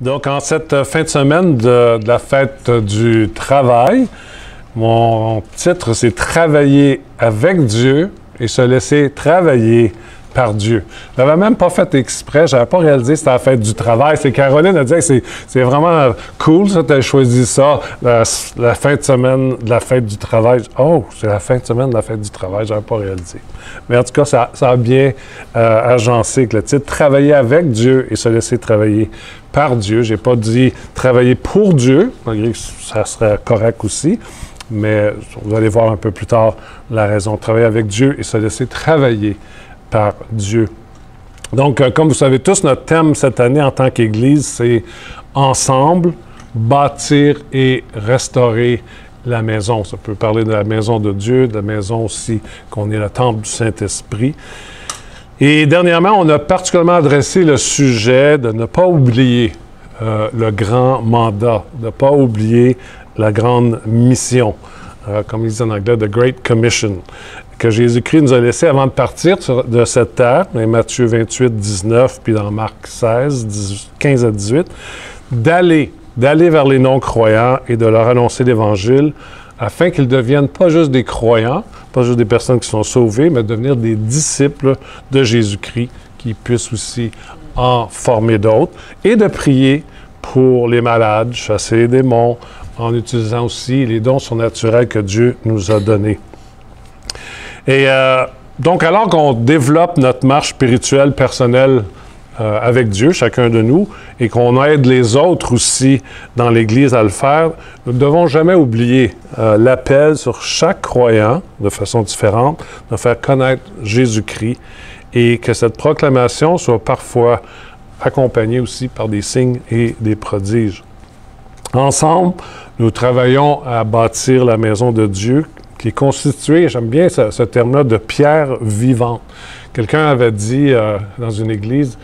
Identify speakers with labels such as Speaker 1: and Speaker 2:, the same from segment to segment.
Speaker 1: Donc, en cette fin de semaine de la fête du travail, mon titre, c'est « Travailler avec Dieu et se laisser travailler par Dieu ». Je n'avais même pas fait exprès, je n'avais pas réalisé que c'était la fête du travail. C'est Caroline a dit que c'est vraiment cool, ça, tu as choisi ça, la fin de semaine de la fête du travail. Oh, c'est la fin de semaine de la fête du travail, je n'avais pas réalisé. Mais en tout cas, ça a bien agencé avec le titre « Travailler avec Dieu et se laisser travailler par Dieu ». Je n'ai pas dit « travailler pour Dieu », malgré que ça serait correct aussi, mais vous allez voir un peu plus tard la raison. Travailler avec Dieu et se laisser travailler par Dieu. Donc, comme vous savez tous, notre thème cette année en tant qu'Église, c'est « Ensemble, bâtir et restaurer la maison ». Ça peut parler de la maison de Dieu, de la maison aussi qu'on est le temple du Saint-Esprit. Et dernièrement, on a particulièrement adressé le sujet de ne pas oublier le grand mandat, de ne pas oublier la grande mission, comme ils disent en anglais, « The Great Commission », que Jésus-Christ nous a laissé avant de partir de cette terre, dans Matthieu 28, 19, puis dans Marc 16, 15 à 18, d'aller vers les non-croyants et de leur annoncer l'Évangile, afin qu'ils ne deviennent pas juste des croyants, pas juste des personnes qui sont sauvées, mais devenir des disciples de Jésus-Christ, qui puissent aussi en former d'autres, et de prier pour les malades, chasser les démons, en utilisant aussi les dons surnaturels que Dieu nous a donnés. Et donc, alors qu'on développe notre marche spirituelle personnelle avec Dieu, chacun de nous, et qu'on aide les autres aussi dans l'Église à le faire, nous ne devons jamais oublier l'appel sur chaque croyant, de façon différente, de faire connaître Jésus-Christ et que cette proclamation soit parfois accompagnée aussi par des signes et des prodiges. Ensemble, nous travaillons à bâtir la maison de Dieu qui est constituée, j'aime bien ce terme-là, de pierres vivantes. Quelqu'un avait dit dans une église,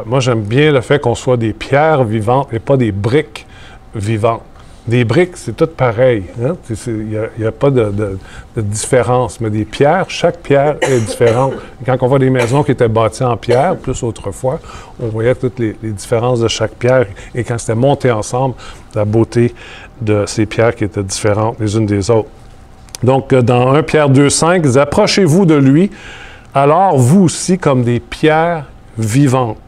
Speaker 1: moi j'aime bien le fait qu'on soit des pierres vivantes et pas des briques vivantes. Des briques, c'est tout pareil. Hein? Il n'y a pas de différence. Mais des pierres, chaque pierre est différente. Et quand on voit des maisons qui étaient bâties en pierre, plus autrefois, on voyait toutes les différences de chaque pierre. Et quand c'était monté ensemble, la beauté de ces pierres qui étaient différentes les unes des autres. Donc, dans 1 Pierre 2,5, il dit « Approchez-vous de lui, alors vous aussi, comme des pierres vivantes,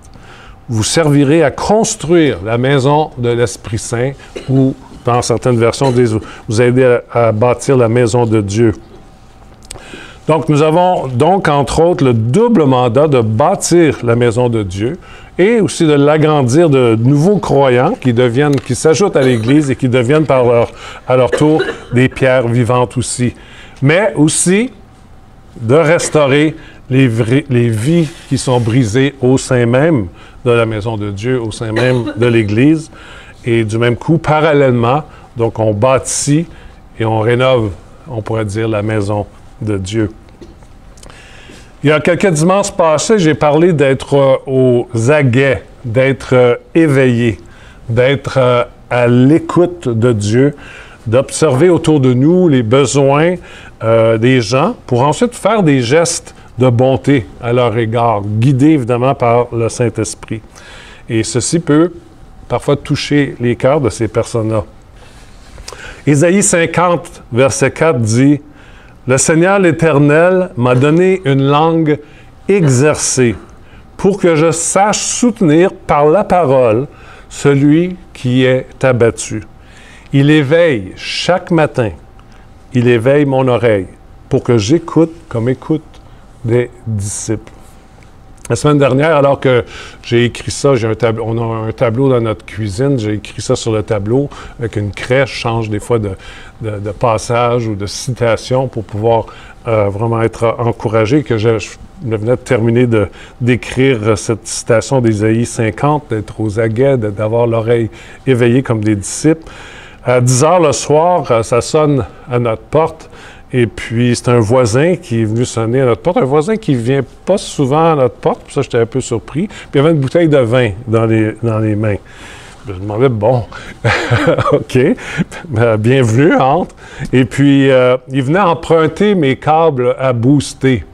Speaker 1: vous servirez à construire la maison de l'Esprit Saint, ou, dans certaines versions, vous aider à bâtir la maison de Dieu. » Donc, nous avons donc, entre autres, le double mandat de bâtir la maison de Dieu et aussi de l'agrandir de nouveaux croyants qui s'ajoutent à l'Église et qui deviennent à leur tour des pierres vivantes aussi. Mais aussi de restaurer les vies qui sont brisées au sein même de la maison de Dieu, au sein même de l'Église. Et du même coup, parallèlement, donc on bâtit et on rénove, on pourrait dire, la maison de Dieu. Il y a quelques dimanches passés, j'ai parlé d'être aux aguets, d'être éveillé, d'être à l'écoute de Dieu, d'observer autour de nous les besoins des gens pour ensuite faire des gestes de bonté à leur égard, guidés évidemment par le Saint-Esprit. Et ceci peut parfois toucher les cœurs de ces personnes-là. Ésaïe 50, verset 4 dit « Le Seigneur l'Éternel m'a donné une langue exercée pour que je sache soutenir par la parole celui qui est abattu. Il éveille chaque matin, il éveille mon oreille pour que j'écoute comme écoute des disciples. » La semaine dernière, alors que j'ai écrit ça, on a un tableau dans notre cuisine, j'ai écrit ça sur le tableau avec une craie, je change des fois de passage ou de citation pour pouvoir vraiment être encouragé, que je venais de terminer d'écrire cette citation d'Ésaïe 50, d'être aux aguets, d'avoir l'oreille éveillée comme des disciples. À 10 heures le soir, ça sonne à notre porte. Et puis, c'est un voisin qui est venu sonner à notre porte, un voisin qui ne vient pas souvent à notre porte, ça, j'étais un peu surpris. Puis, il y avait une bouteille de vin dans les mains. Je me demandais, bon, OK, bienvenue, entre. Et puis, il venait emprunter mes câbles à booster.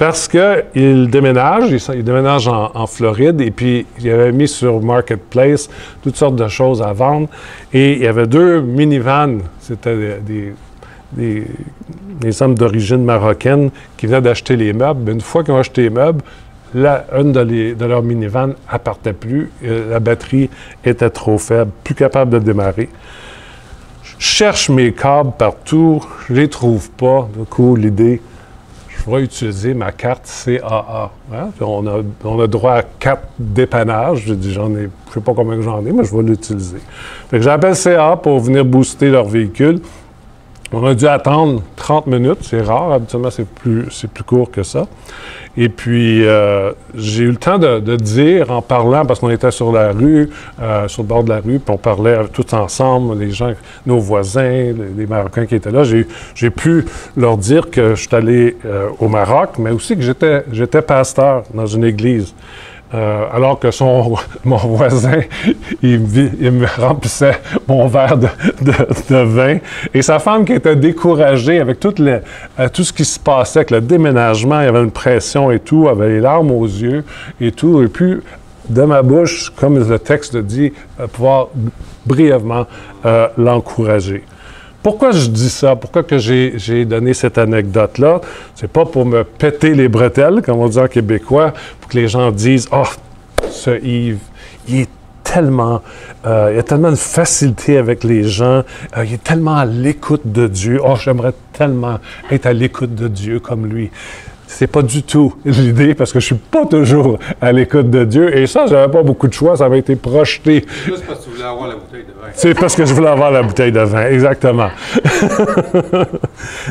Speaker 1: Parce qu'il déménage, il déménage en Floride, et puis il avait mis sur Marketplace toutes sortes de choses à vendre. Et il y avait 2 minivans, c'était des hommes d'origine marocaine qui venaient d'acheter les meubles. Mais une fois qu'ils ont acheté les meubles, une de leurs minivans ne partait plus. La batterie était trop faible, plus capable de démarrer. Je cherche mes câbles partout, je ne les trouve pas. Du coup, l'idée, je vais utiliser ma carte CAA. Hein? On a droit à 4 dépannages. J'ai dit, je ne sais pas combien j'en ai, mais je vais l'utiliser. Fait que j'appelle CAA pour venir booster leur véhicule. On a dû attendre 30 minutes, c'est rare, habituellement c'est plus court que ça. Et puis, j'ai eu le temps de dire, en parlant, parce qu'on était sur la rue, sur le bord de la rue, puis on parlait tous ensemble, les gens, nos voisins, les Marocains qui étaient là, j'ai pu leur dire que je suis allé au Maroc, mais aussi que j'étais pasteur dans une église. Alors que mon voisin, il me remplissait mon verre de vin. Et sa femme qui était découragée avec tout ce qui se passait, avec le déménagement, il y avait une pression et tout, avait les larmes aux yeux et tout. Et puis, de ma bouche, comme le texte dit, pouvoir brièvement l'encourager. Pourquoi je dis ça? Pourquoi que j'ai donné cette anecdote-là? C'est pas pour me péter les bretelles, comme on dit en québécois, pour que les gens disent « Ah, oh, ce Yves, il est tellement... il a tellement de facilité avec les gens, il est tellement à l'écoute de Dieu. Oh, j'aimerais tellement être à l'écoute de Dieu comme lui. » C'est pas du tout l'idée, parce que je suis pas toujours à l'écoute de Dieu. Et ça, j'avais pas beaucoup de choix, ça avait été projeté.
Speaker 2: C'est juste parce que tu voulais avoir la bouteille de vin.
Speaker 1: C'est parce que je voulais avoir la bouteille de vin, exactement.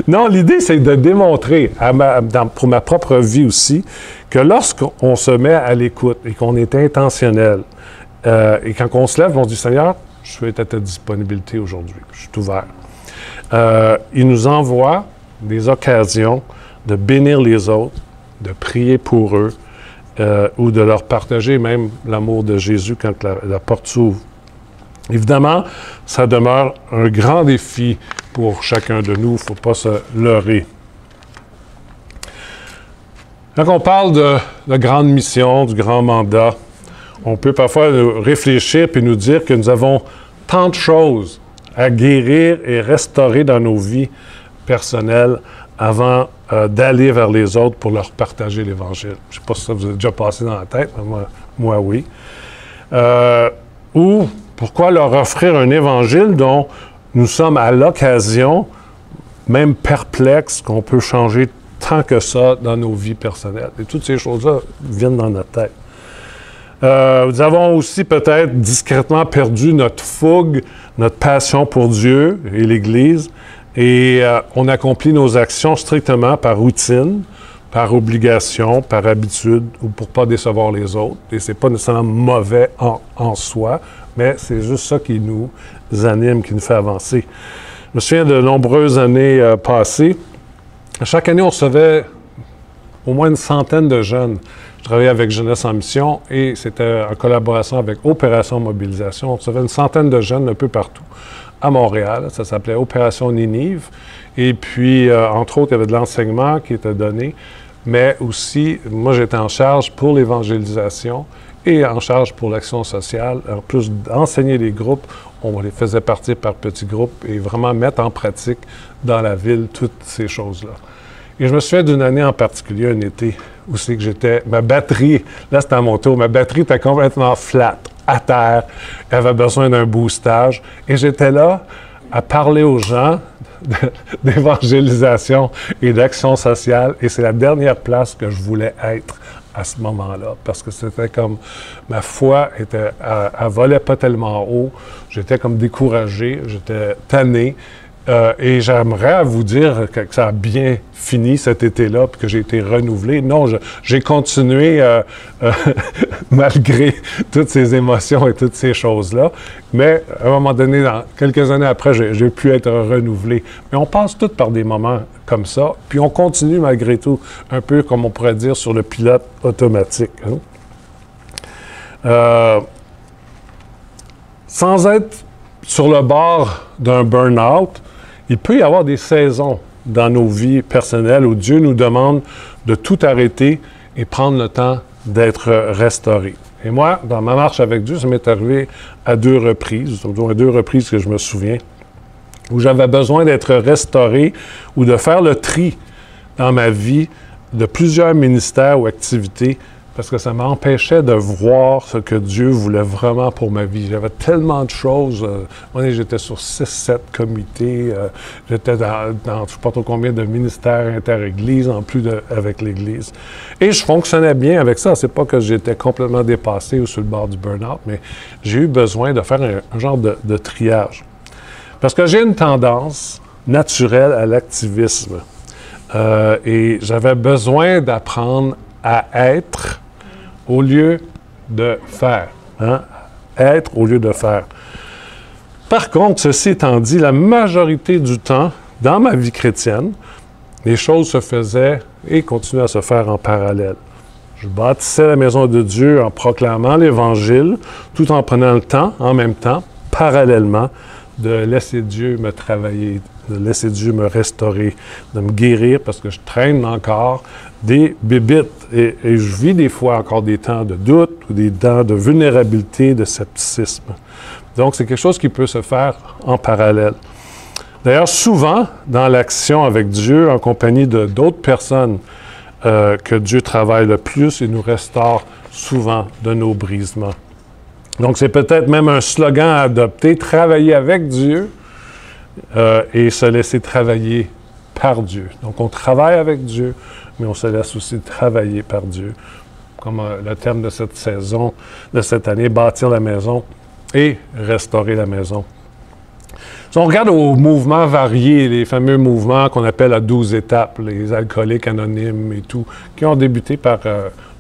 Speaker 1: Non, l'idée, c'est de démontrer, pour ma propre vie aussi, que lorsqu'on se met à l'écoute et qu'on est intentionnel, et quand on se lève, on se dit « Seigneur, je suis à ta disponibilité aujourd'hui, je suis ouvert. » Il nous envoie des occasions de bénir les autres, de prier pour eux, ou de leur partager même l'amour de Jésus quand la porte s'ouvre. Évidemment, ça demeure un grand défi pour chacun de nous, il ne faut pas se leurrer. Quand on parle de grande mission, du grand mandat, on peut parfois réfléchir puis nous dire que nous avons tant de choses à guérir et restaurer dans nos vies personnelles avant d'aller vers les autres pour leur partager l'Évangile. Je ne sais pas si ça vous a déjà passé dans la tête, mais moi oui. Ou pourquoi leur offrir un Évangile dont nous sommes à l'occasion, même perplexes, qu'on peut changer tant que ça dans nos vies personnelles. Et toutes ces choses-là viennent dans notre tête. Nous avons aussi peut-être discrètement perdu notre fougue, notre passion pour Dieu et l'Église, et on accomplit nos actions strictement par routine, par obligation, par habitude, ou pour ne pas décevoir les autres. Et ce n'est pas nécessairement mauvais en soi, mais c'est juste ça qui nous anime, qui nous fait avancer. Je me souviens de nombreuses années passées. Chaque année, on recevait au moins une centaine de jeunes. Je travaillais avec Jeunesse en mission et c'était en collaboration avec Opération Mobilisation. On recevait une centaine de jeunes un peu partout. À Montréal, ça s'appelait Opération Ninive. Et puis, entre autres, il y avait de l'enseignement qui était donné, mais aussi, moi, j'étais en charge pour l'évangélisation et en charge pour l'action sociale. En plus d'enseigner les groupes, on les faisait partir par petits groupes et vraiment mettre en pratique dans la ville toutes ces choses-là. Et je me souviens d'une année en particulier, un été, où c'est que j'étais... Ma batterie, là c'était à mon tour, ma batterie était complètement flat, à terre. Elle avait besoin d'un boostage. Et j'étais là à parler aux gens d'évangélisation et d'action sociale. Et c'est la dernière place que je voulais être à ce moment-là, parce que c'était comme... Ma foi était... Elle volait pas tellement haut. J'étais comme découragé, j'étais tanné. Et j'aimerais vous dire que ça a bien fini cet été-là, puis que j'ai été renouvelé. Non, j'ai continué malgré toutes ces émotions et toutes ces choses-là. Mais à un moment donné, quelques années après, j'ai pu être renouvelé. Mais on passe tous par des moments comme ça, puis on continue malgré tout, un peu comme on pourrait dire sur le pilote automatique. Hein? Sans être sur le bord d'un burn-out, il peut y avoir des saisons dans nos vies personnelles où Dieu nous demande de tout arrêter et prendre le temps d'être restauré. Et moi, dans ma marche avec Dieu, ça m'est arrivé à 2 reprises, à 2 reprises que je me souviens, où j'avais besoin d'être restauré ou de faire le tri dans ma vie de plusieurs ministères ou activités parce que ça m'empêchait de voir ce que Dieu voulait vraiment pour ma vie. J'avais tellement de choses. J'étais sur 6-7 comités. J'étais dans je ne sais pas trop combien de ministères inter-églises, en plus avec l'Église. Et je fonctionnais bien avec ça. C'est pas que j'étais complètement dépassé ou sur le bord du burn-out, mais j'ai eu besoin de faire un genre de triage. Parce que j'ai une tendance naturelle à l'activisme. Et j'avais besoin d'apprendre à être au lieu de faire. Hein? Être au lieu de faire. Par contre, ceci étant dit, la majorité du temps, dans ma vie chrétienne, les choses se faisaient et continuaient à se faire en parallèle. Je bâtissais la maison de Dieu en proclamant l'Évangile, tout en prenant le temps, en même temps, parallèlement, de laisser Dieu me travailler, de laisser Dieu me restaurer, de me guérir, parce que je traîne encore des bébites. Et je vis des fois encore des temps de doute ou des temps de vulnérabilité, de scepticisme. Donc, c'est quelque chose qui peut se faire en parallèle. D'ailleurs, souvent, dans l'action avec Dieu, en compagnie d'autres personnes, que Dieu travaille le plus et nous restaure souvent de nos brisements. Donc, c'est peut-être même un slogan à adopter, travailler avec Dieu et se laisser travailler par Dieu. Donc, on travaille avec Dieu, mais on se laisse aussi travailler par Dieu. Comme le terme de cette saison, de cette année, bâtir la maison et restaurer la maison. Si on regarde aux mouvements variés, les fameux mouvements qu'on appelle à 12 étapes, les alcooliques anonymes et tout, qui ont débuté par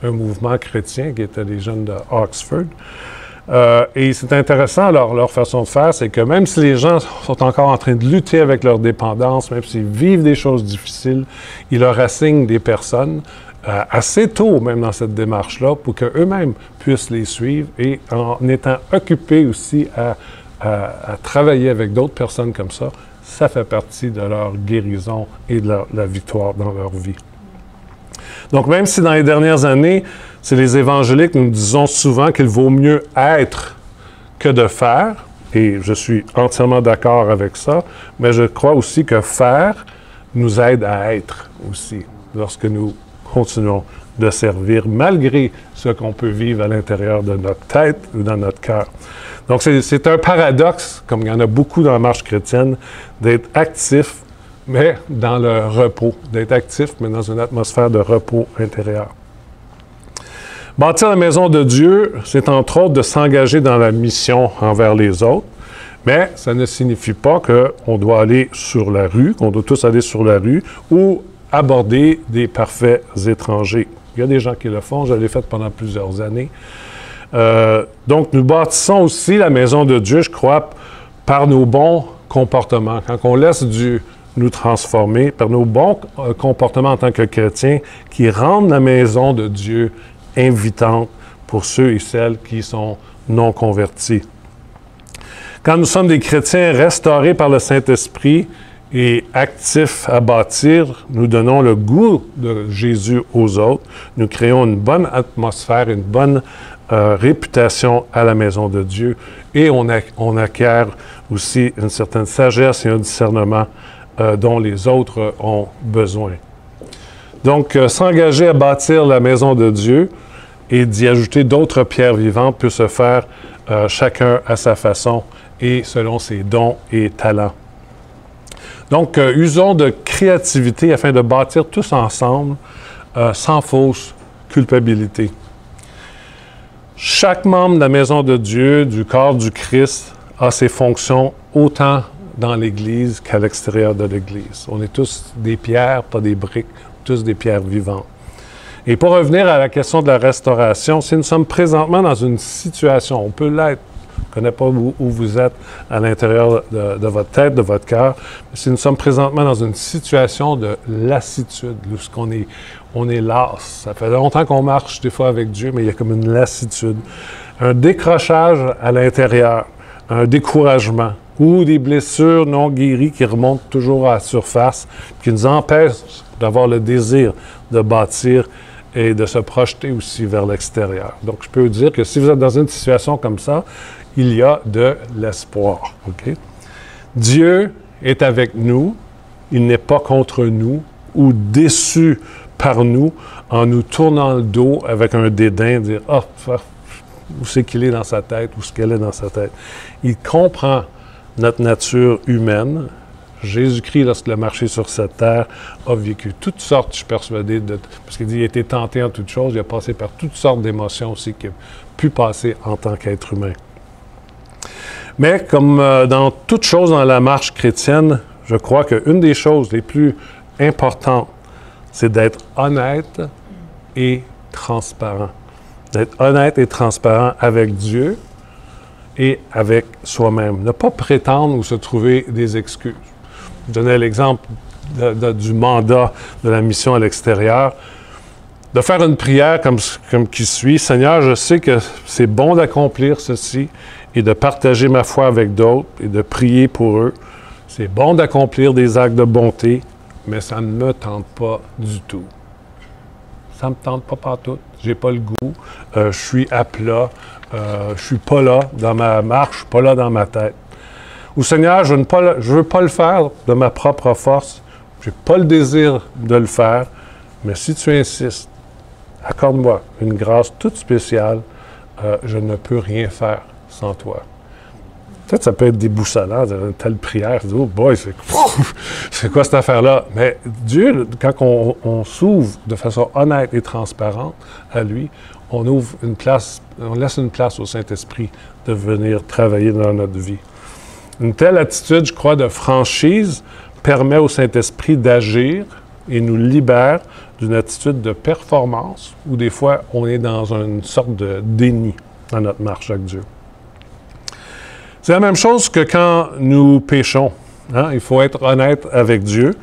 Speaker 1: un mouvement chrétien qui était les jeunes de Oxford. Et c'est intéressant, leur façon de faire, c'est que même si les gens sont encore en train de lutter avec leur dépendance, même s'ils vivent des choses difficiles, ils leur assignent des personnes assez tôt, même dans cette démarche-là, pour qu'eux-mêmes puissent les suivre et en étant occupés aussi à travailler avec d'autres personnes comme ça, ça fait partie de leur guérison et de la victoire dans leur vie. Donc, même si dans les dernières années, c'est les évangéliques, nous disons souvent qu'il vaut mieux être que de faire, et je suis entièrement d'accord avec ça, mais je crois aussi que faire nous aide à être aussi, lorsque nous continuons de servir, malgré ce qu'on peut vivre à l'intérieur de notre tête ou dans notre cœur. Donc, c'est un paradoxe, comme il y en a beaucoup dans la marche chrétienne, d'être actif, mais dans le repos, d'être actif, mais dans une atmosphère de repos intérieur. Bâtir la maison de Dieu, c'est entre autres de s'engager dans la mission envers les autres, mais ça ne signifie pas qu'on doit aller sur la rue, qu'on doit tous aller sur la rue ou aborder des parfaits étrangers. Il y a des gens qui le font, je l'ai fait pendant plusieurs années. Donc, nous bâtissons aussi la maison de Dieu, je crois, par nos bons comportements. Quand on laisse Dieu nous transformer, par nos bons comportements en tant que chrétiens qui rendent la maison de Dieu invitante pour ceux et celles qui sont non convertis. Quand nous sommes des chrétiens restaurés par le Saint-Esprit et actifs à bâtir, nous donnons le goût de Jésus aux autres, nous créons une bonne atmosphère, une bonne réputation à la maison de Dieu et on acquiert aussi une certaine sagesse et un discernement dont les autres ont besoin. Donc, s'engager à bâtir la maison de Dieu et d'y ajouter d'autres pierres vivantes peut se faire chacun à sa façon et selon ses dons et talents. Donc, usons de créativité afin de bâtir tous ensemble sans fausse culpabilité. Chaque membre de la maison de Dieu, du corps du Christ, a ses fonctions autant dans l'Église qu'à l'extérieur de l'Église. On est tous des pierres, pas des briques, tous des pierres vivantes. Et pour revenir à la question de la restauration, si nous sommes présentement dans une situation, on peut l'être, je ne connais pas où vous êtes à l'intérieur de votre tête, de votre cœur, mais si nous sommes présentement dans une situation de lassitude, on est las, ça fait longtemps qu'on marche des fois avec Dieu, mais il y a comme une lassitude, un décrochage à l'intérieur, un découragement, ou des blessures non guéries qui remontent toujours à la surface, qui nous empêchent d'avoir le désir de bâtir et de se projeter aussi vers l'extérieur. Donc, je peux vous dire que si vous êtes dans une situation comme ça, il y a de l'espoir. Okay? Dieu est avec nous, il n'est pas contre nous ou déçu par nous en nous tournant le dos avec un dédain, dire « Ah, où c'est qu'il est dans sa tête, où est-ce qu'elle est dans sa tête. » Il comprend notre nature humaine. Jésus-Christ, lorsqu'il a marché sur cette terre, a vécu toutes sortes, je suis persuadé, parce qu'il dit qu'il a été tenté en toutes choses, il a passé par toutes sortes d'émotions aussi qu'il a pu passer en tant qu'être humain. Mais comme dans toute chose dans la marche chrétienne, je crois qu'une des choses les plus importantes, c'est d'être honnête et transparent. D'être honnête et transparent avec Dieu et avec soi-même. Ne pas prétendre ou se trouver des excuses. Je donnais l'exemple du mandat de la mission à l'extérieur. De faire une prière comme qui suit. « Seigneur, je sais que c'est bon d'accomplir ceci et de partager ma foi avec d'autres et de prier pour eux. C'est bon d'accomplir des actes de bonté, mais ça ne me tente pas du tout. Ça ne me tente pas partout. J'ai pas le goût. Je suis à plat. Je suis pas là dans ma marche. Je suis pas là dans ma tête. Ou Seigneur, je veux pas le faire de ma propre force. J'ai pas le désir de le faire. Mais si tu insistes, accorde-moi une grâce toute spéciale. Je ne peux rien faire sans toi. » Peut-être que ça peut être déboussolant, une telle prière. Oh boy, c'est quoi cette affaire-là? Mais Dieu, quand on s'ouvre de façon honnête et transparente à lui, on ouvre une place, on laisse une place au Saint-Esprit de venir travailler dans notre vie. Une telle attitude, je crois, de franchise permet au Saint-Esprit d'agir et nous libère d'une attitude de performance où des fois on est dans une sorte de déni dans notre marche avec Dieu. C'est la même chose que quand nous péchons. Hein? Il faut être honnête avec Dieu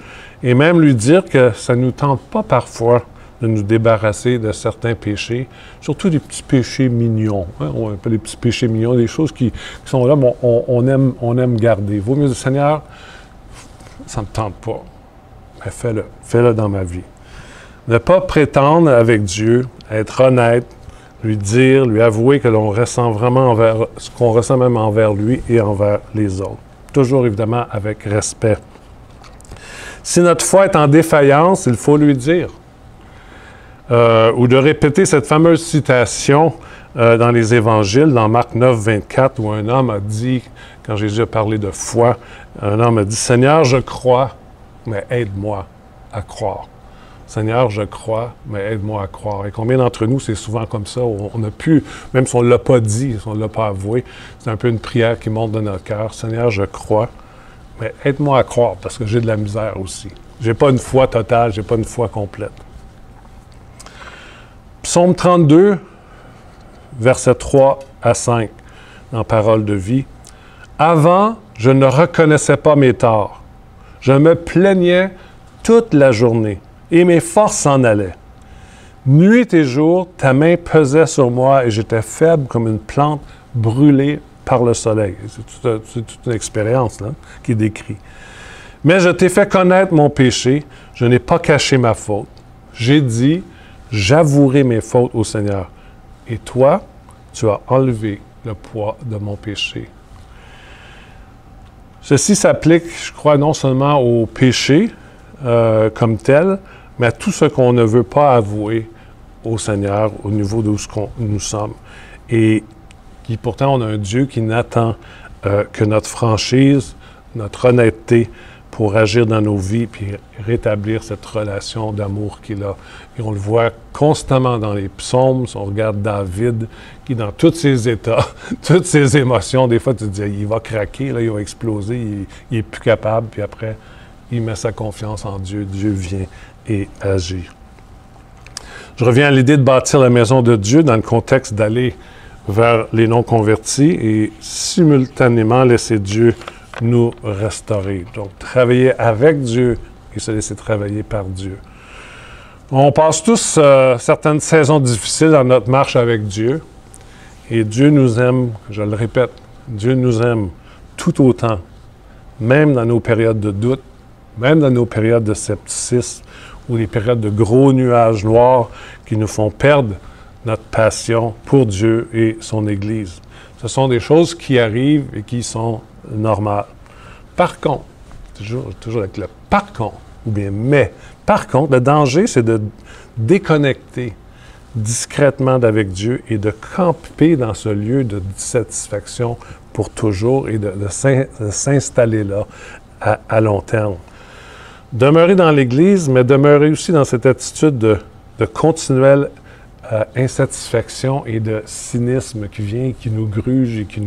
Speaker 1: et même lui dire que ça ne nous tente pas parfois de nous débarrasser de certains péchés, surtout des petits péchés mignons. Hein? On appelle les petits péchés mignons, des choses qui sont là, mais on aime garder. Vaut mieux dire, Seigneur, ça ne me tente pas. Mais fais-le dans ma vie. Ne pas prétendre avec Dieu, être honnête, lui dire, lui avouer que l'on ressent vraiment ce qu'on ressent même envers lui et envers les autres. Toujours, évidemment, avec respect. Si notre foi est en défaillance, il faut lui dire. Ou de répéter cette fameuse citation dans les Évangiles, dans Marc 9, 24, où un homme a dit, quand Jésus a parlé de foi, un homme a dit, « Seigneur, je crois, mais aide-moi à croire. » Seigneur, je crois, mais aide-moi à croire. Et combien d'entre nous, c'est souvent comme ça, on a pu, même si on ne l'a pas dit, si on ne l'a pas avoué, c'est un peu une prière qui monte de notre cœur. Seigneur, je crois, mais aide-moi à croire, parce que j'ai de la misère aussi. Je n'ai pas une foi totale, je n'ai pas une foi complète. Psaume 32, versets 3 à 5, dans Parole de vie. « Avant, je ne reconnaissais pas mes torts. Je me plaignais toute la journée. Et mes forces s'en allaient. Nuit et jour, ta main pesait sur moi et j'étais faible comme une plante brûlée par le soleil. » C'est toute une expérience là, qui décrit. « Mais je t'ai fait connaître mon péché, je n'ai pas caché ma faute. J'ai dit, j'avouerai mes fautes au Seigneur. Et toi, tu as enlevé le poids de mon péché. » Ceci s'applique, je crois, non seulement au péché comme tel, mais à tout ce qu'on ne veut pas avouer au Seigneur au niveau de ce qu'on nous sommes. Et qui, pourtant, on a un Dieu qui n'attend que notre franchise, notre honnêteté pour agir dans nos vies puis rétablir cette relation d'amour qu'il a. Et on le voit constamment dans les psaumes. Si on regarde David, qui dans tous ses états, toutes ses émotions, des fois tu te dis, il va craquer, là, il va exploser, il n'est plus capable, puis après, il met sa confiance en Dieu. Dieu vient et agit. Je reviens à l'idée de bâtir la maison de Dieu dans le contexte d'aller vers les non-convertis et simultanément laisser Dieu nous restaurer. Donc, travailler avec Dieu et se laisser travailler par Dieu. On passe tous certaines saisons difficiles dans notre marche avec Dieu et Dieu nous aime, je le répète, Dieu nous aime tout autant même dans nos périodes de doute, même dans nos périodes de scepticisme ou les périodes de gros nuages noirs qui nous font perdre notre passion pour Dieu et son Église. Ce sont des choses qui arrivent et qui sont normales. Par contre, toujours avec le par contre, ou bien mais, par contre, le danger, c'est de déconnecter discrètement d'avec Dieu et de camper dans ce lieu de dissatisfaction pour toujours et de s'installer là à long terme. Demeurer dans l'Église, mais demeurer aussi dans cette attitude de continuelle insatisfaction et de cynisme qui vient, qui nous gruge et qui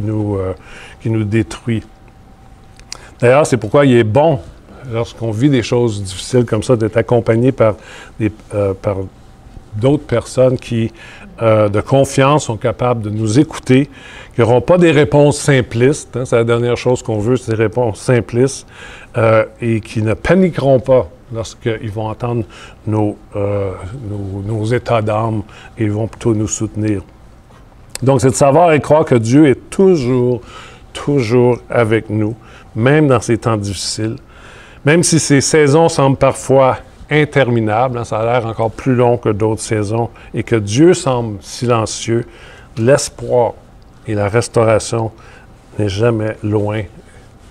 Speaker 1: nous détruit. D'ailleurs, c'est pourquoi il est bon, lorsqu'on vit des choses difficiles comme ça, d'être accompagné par d'autres personnes qui, de confiance, sont capables de nous écouter, qui n'auront pas des réponses simplistes. Hein, c'est la dernière chose qu'on veut, c'est des réponses simplistes, et qui ne paniqueront pas lorsqu'ils vont entendre nos états d'âme et ils vont plutôt nous soutenir. Donc, c'est de savoir et croire que Dieu est toujours avec nous, même dans ces temps difficiles. Même si ces saisons semblent parfois interminables, hein, ça a l'air encore plus long que d'autres saisons, et que Dieu semble silencieux, l'espoir et la restauration n'est jamais loin.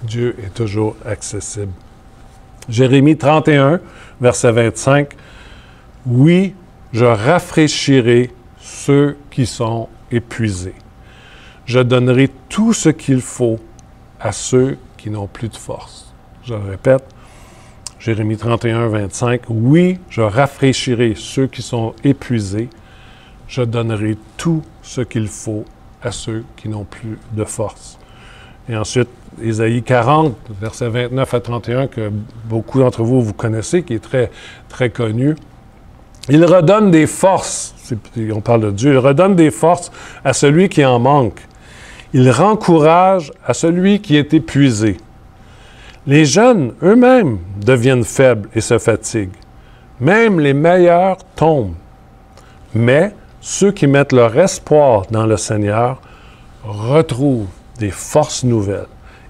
Speaker 1: Dieu est toujours accessible. Jérémie 31, verset 25. « Oui, je rafraîchirai ceux qui sont épuisés. Je donnerai tout ce qu'il faut à ceux qui n'ont plus de force. » Je le répète, Jérémie 31, 25. « Oui, je rafraîchirai ceux qui sont épuisés. Je donnerai tout ce qu'il faut à ceux qui n'ont plus de force. » Et ensuite, Ésaïe 40, versets 29 à 31, que beaucoup d'entre vous connaissez, qui est très, très connu. Il redonne des forces, on parle de Dieu, il redonne des forces à celui qui en manque. Il rend courage à celui qui est épuisé. Les jeunes eux-mêmes deviennent faibles et se fatiguent. Même les meilleurs tombent. Mais ceux qui mettent leur espoir dans le Seigneur retrouvent des forces nouvelles.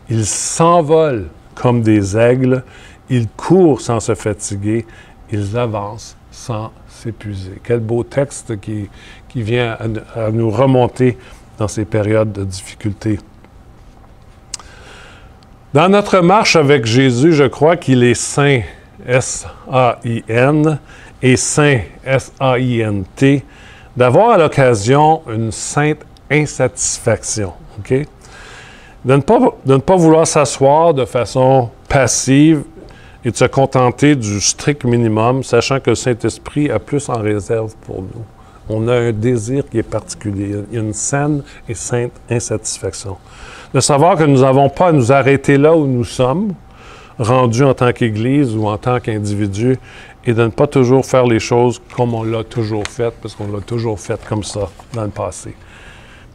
Speaker 1: Ils s'envolent comme des aigles, ils courent sans se fatiguer, ils avancent sans s'épuiser. Quel beau texte qui vient à nous remonter dans ces périodes de difficulté. Dans notre marche avec Jésus, je crois qu'il est saint, S-A-I-N, et saint, S-A-I-N-T, d'avoir à l'occasion une sainte insatisfaction. OK? De ne pas vouloir s'asseoir de façon passive et de se contenter du strict minimum, sachant que le Saint-Esprit a plus en réserve pour nous. On a un désir qui est particulier. Il y a une saine et sainte insatisfaction. De savoir que nous n'avons pas à nous arrêter là où nous sommes, rendus en tant qu'Église ou en tant qu'individu, et de ne pas toujours faire les choses comme on l'a toujours fait, parce qu'on l'a toujours fait comme ça dans le passé.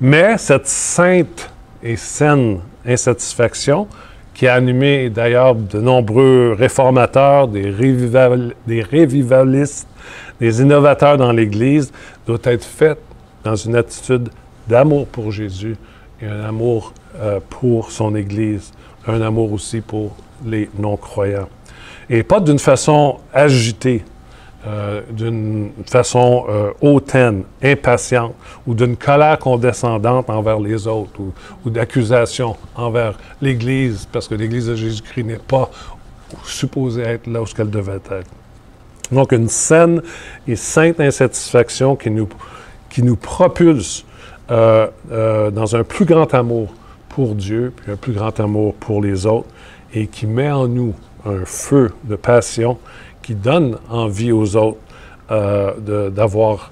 Speaker 1: Mais cette sainte et saine insatisfaction, qui a animé d'ailleurs de nombreux réformateurs, des révivalistes, des innovateurs dans l'Église, doit être faite dans une attitude d'amour pour Jésus et un amour pour son Église, un amour aussi pour les non-croyants. Et pas d'une façon agitée, d'une façon hautaine, impatiente, ou d'une colère condescendante envers les autres, ou d'accusation envers l'Église, parce que l'Église de Jésus-Christ n'est pas supposée être là où elle devait être. Donc, une saine et sainte insatisfaction qui nous propulse dans un plus grand amour pour Dieu, puis un plus grand amour pour les autres, et qui met en nous un feu de passion qui donne envie aux autres d'avoir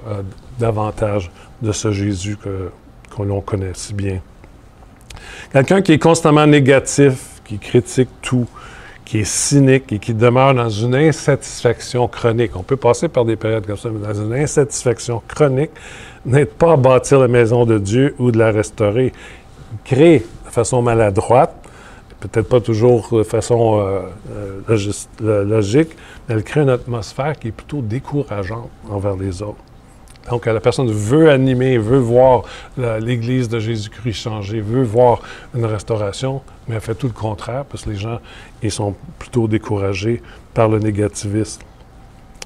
Speaker 1: davantage de ce Jésus que l'on connaît si bien. Quelqu'un qui est constamment négatif, qui critique tout, qui est cynique et qui demeure dans une insatisfaction chronique. On peut passer par des périodes comme ça, mais dans une insatisfaction chronique, n'aide pas à bâtir la maison de Dieu ou de la restaurer. Crée de façon maladroite, peut-être pas toujours de façon logique, mais elle crée une atmosphère qui est plutôt décourageante envers les autres. Donc, la personne veut animer, veut voir l'Église de Jésus-Christ changer, veut voir une restauration, mais elle fait tout le contraire parce que les gens, ils sont plutôt découragés par le négativisme.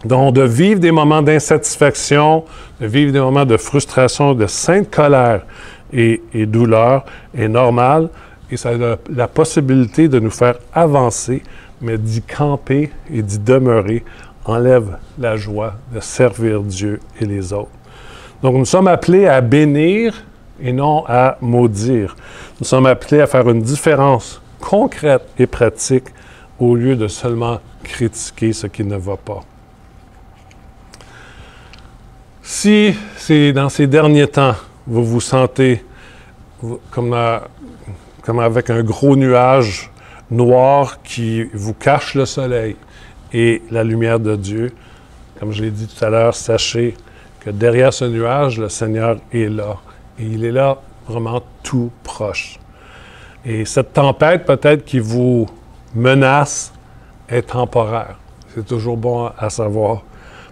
Speaker 1: Donc, de vivre des moments d'insatisfaction, de vivre des moments de frustration, de sainte colère et douleur est normal et ça a la possibilité de nous faire avancer, mais d'y camper et d'y demeurer enlève la joie de servir Dieu et les autres. Donc, nous sommes appelés à bénir et non à maudire. Nous sommes appelés à faire une différence concrète et pratique au lieu de seulement critiquer ce qui ne va pas. Si c'est dans ces derniers temps, vous vous sentez comme avec un gros nuage noir qui vous cache le soleil et la lumière de Dieu, comme je l'ai dit tout à l'heure, sachez que derrière ce nuage, le Seigneur est là. Et il est là vraiment tout proche. Et cette tempête, peut-être, qui vous menace, est temporaire. C'est toujours bon à savoir.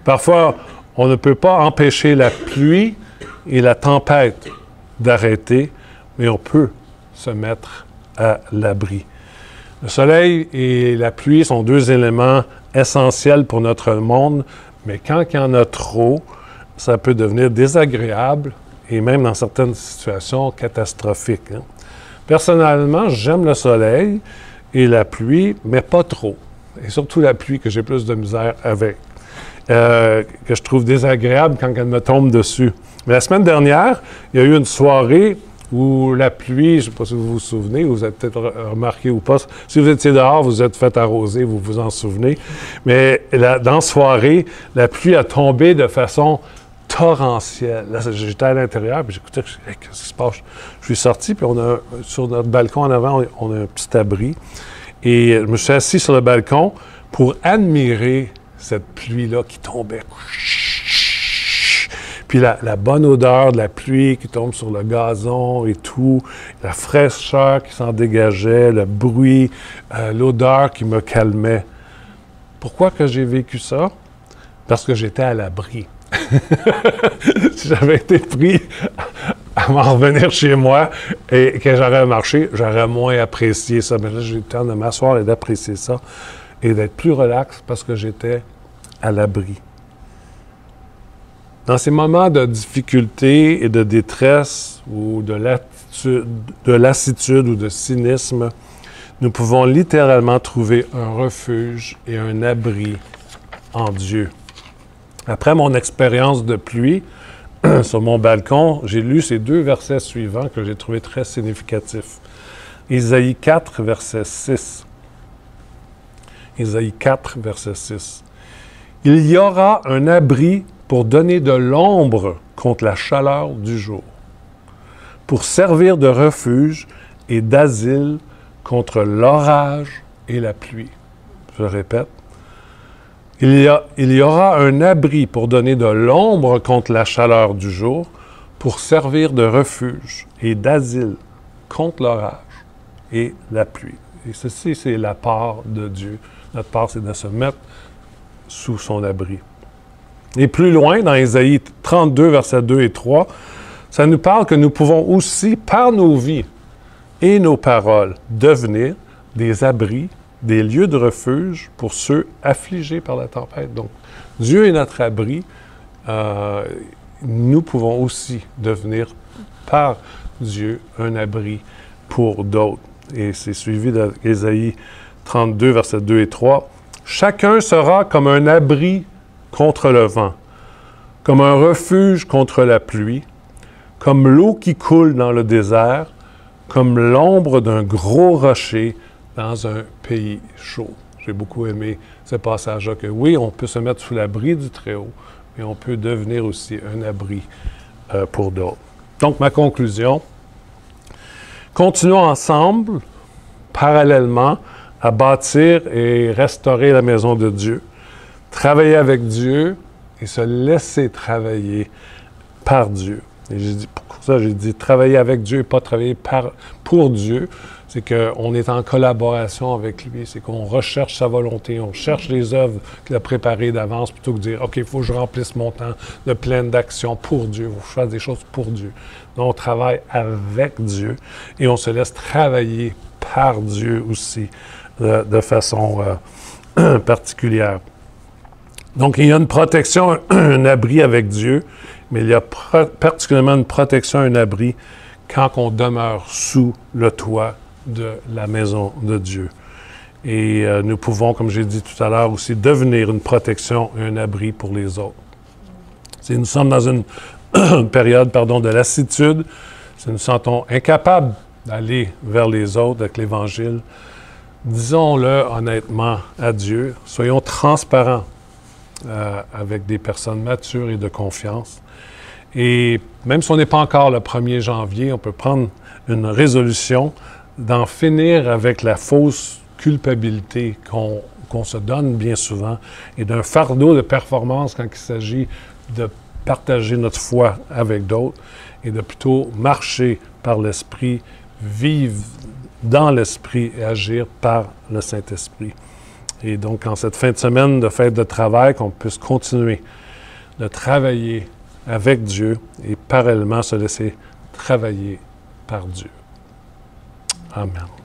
Speaker 1: Parfois, on ne peut pas empêcher la pluie et la tempête d'arrêter, mais on peut se mettre à l'abri. Le soleil et la pluie sont deux éléments essentiels pour notre monde, mais quand il y en a trop, ça peut devenir désagréable et même dans certaines situations catastrophiques. Personnellement, j'aime le soleil et la pluie, mais pas trop. Et surtout la pluie que j'ai plus de misère avec. Que je trouve désagréable quand elle me tombe dessus. Mais la semaine dernière, il y a eu une soirée où la pluie, je ne sais pas si vous vous souvenez, vous avez peut-être remarqué ou pas, si vous étiez dehors, vous êtes fait arroser, vous vous en souvenez. Mais dans la soirée, la pluie a tombé de façon torrentielle. Là, j'étais à l'intérieur, puis j'écoutais, hey, qu'est-ce qui se passe? Je suis sorti, puis sur notre balcon en avant, on a un petit abri. Et je me suis assis sur le balcon pour admirer cette pluie-là qui tombait. Puis la bonne odeur de la pluie qui tombe sur le gazon et tout, la fraîcheur qui s'en dégageait, le bruit, l'odeur qui me calmait. Pourquoi que j'ai vécu ça? Parce que j'étais à l'abri. Si j'avais été pris à m'en revenir chez moi et que j'aurais marché, j'aurais moins apprécié ça. Mais là, j'ai eu le temps de m'asseoir et d'apprécier ça et d'être plus relax parce que j'étais à l'abri. Dans ces moments de difficulté et de détresse ou de lassitude ou de cynisme, nous pouvons littéralement trouver un refuge et un abri en Dieu. Après mon expérience de pluie sur mon balcon, j'ai lu ces deux versets suivants que j'ai trouvés très significatifs. Ésaïe 4, verset 6. Ésaïe 4, verset 6. « Il y aura un abri pour donner de l'ombre contre la chaleur du jour, pour servir de refuge et d'asile contre l'orage et la pluie. » Je répète. Il y aura un abri pour donner de l'ombre contre la chaleur du jour, pour servir de refuge et d'asile contre l'orage et la pluie. Et ceci, c'est la part de Dieu. Notre part, c'est de se mettre sous son abri. Et plus loin, dans Ésaïe 32, versets 2 et 3, ça nous parle que nous pouvons aussi, par nos vies et nos paroles, devenir des abris, des lieux de refuge pour ceux affligés par la tempête. Donc, Dieu est notre abri. Nous pouvons aussi devenir, par Dieu, un abri pour d'autres. Et c'est suivi d'Ésaïe 32, versets 2 et 3. « Chacun sera comme un abri contre le vent, comme un refuge contre la pluie, comme l'eau qui coule dans le désert, comme l'ombre d'un gros rocher dans un pays chaud. » J'ai beaucoup aimé ce passage-là, que oui, on peut se mettre sous l'abri du Très-Haut, mais on peut devenir aussi un abri pour d'autres. Donc, ma conclusion, continuons ensemble, parallèlement, à bâtir et restaurer la maison de Dieu, travailler avec Dieu et se laisser travailler par Dieu. Et pour ça, j'ai dit travailler avec Dieu et pas travailler pour Dieu. C'est qu'on est en collaboration avec lui. C'est qu'on recherche sa volonté, on cherche les œuvres qu'il a préparées d'avance plutôt que de dire « OK, il faut que je remplisse mon temps de pleine d'action pour Dieu. Il faut que je fasse des choses pour Dieu. » Donc, on travaille avec Dieu et on se laisse travailler par Dieu aussi de façon particulière. Donc, il y a une protection, un abri avec Dieu, mais il y a particulièrement une protection, un abri, quand on demeure sous le toit de la maison de Dieu. Et nous pouvons, comme j'ai dit tout à l'heure, aussi devenir une protection et un abri pour les autres. Si nous sommes dans une période de lassitude, si nous nous sentons incapables d'aller vers les autres avec l'Évangile, disons-le honnêtement à Dieu, soyons transparents avec des personnes matures et de confiance. Et même si on n'est pas encore le 1er janvier, on peut prendre une résolution d'en finir avec la fausse culpabilité qu'on se donne bien souvent et d'un fardeau de performance quand il s'agit de partager notre foi avec d'autres et de plutôt marcher par l'Esprit, vivre dans l'Esprit et agir par le Saint-Esprit. Et donc, en cette fin de semaine de fête de travail, qu'on puisse continuer de travailler avec Dieu et parallèlement se laisser travailler par Dieu. Amen.